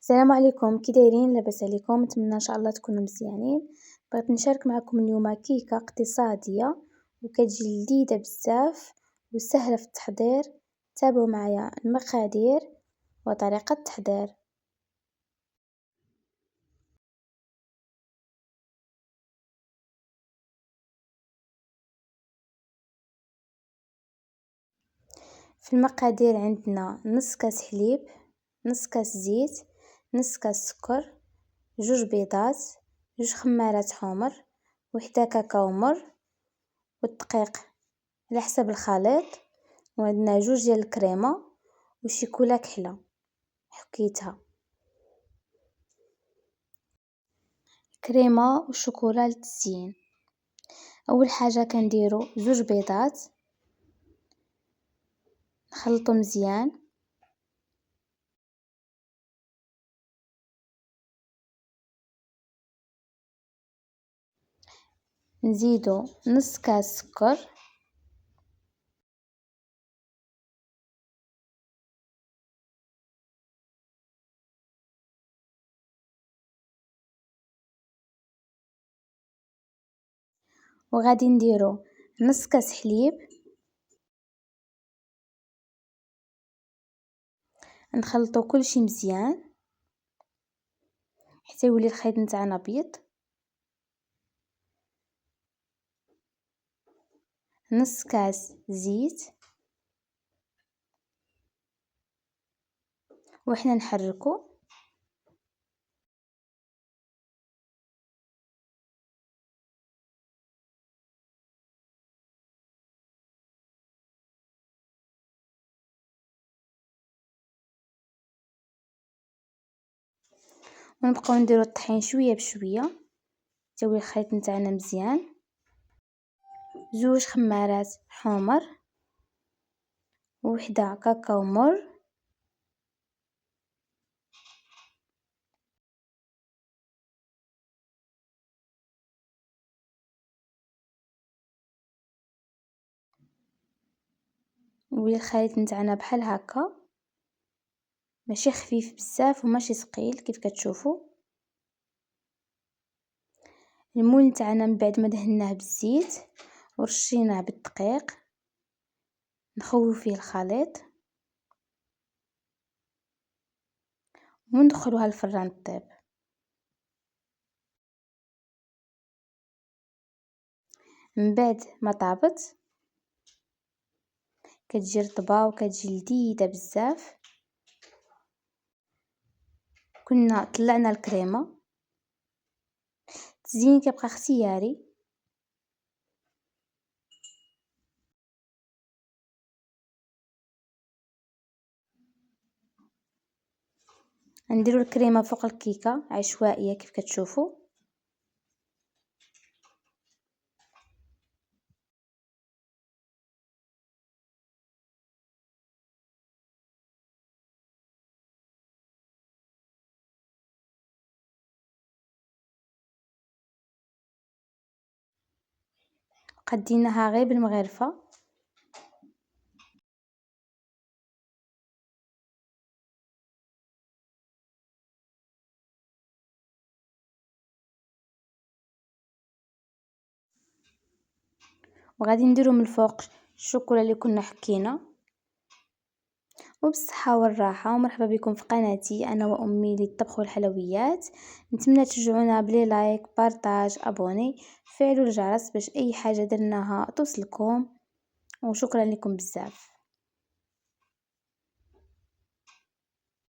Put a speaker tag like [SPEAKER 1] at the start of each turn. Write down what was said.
[SPEAKER 1] السلام عليكم، كي دايرين؟ لاباس عليكم؟ نتمنى ان شاء الله تكونوا مزيانين. بغيت نشارك معكم اليوم كيكه اقتصاديه وكتجي لذيذه بزاف وسهله في التحضير. تابعوا معايا المقادير وطريقه التحضير. في المقادير عندنا نص كاس حليب، نص كاس زيت، نص كاس سكر، جوج بيضات، جوج خمارات حمر، وحده كاكاو مر، والدقيق على حسب الخليط، وعندنا جوج ديال الكريمه وشيكولا كحله حكيتها، كريمه وشوكولا للتزيين. اول حاجه كنديرو زوج بيضات نخلطو مزيان، نزيدو نص كاس سكر، وغادي نديرو نص كاس حليب، نخلطو كلشي مزيان حتى يولي الخليط نتاعنا ابيض. نص كاس زيت وحنا نحركو، ونبقاو نديرو الطحين شويه بشويه حتى يولي الخليط نتاعنا مزيان. زوج خمارات حمر، وحده كاكاو مر، ويولي الخليط نتاعنا بحال هكا، ماشي خفيف بزاف وماشي ثقيل كيف كتشوفوا. المول نتاعنا من بعد ما دهناه بالزيت ورشيناه بالدقيق نخويو فيه الخليط وندخلوها الفران طيب. من بعد ما طابت كتجي رطبه وكتجي لذيذه بزاف. كنا طلعنا الكريمه، التزيين كيبقى اختياري. نديرو الكريمه فوق الكيكه عشوائيه كيف كتشوفوا. قديناها غير بالمغرفه. وغادي نديرو من الفوق الشوكولا اللي كنا حكينا. وبالصحة والراحة، ومرحبا بكم في قناتي أنا وأمي للطبخ والحلويات. نتمنى تشجعونا بلي لايك بارطاج ابوني، فعلوا الجرس باش اي حاجة درناها توصلكم، وشكرا لكم بزاف.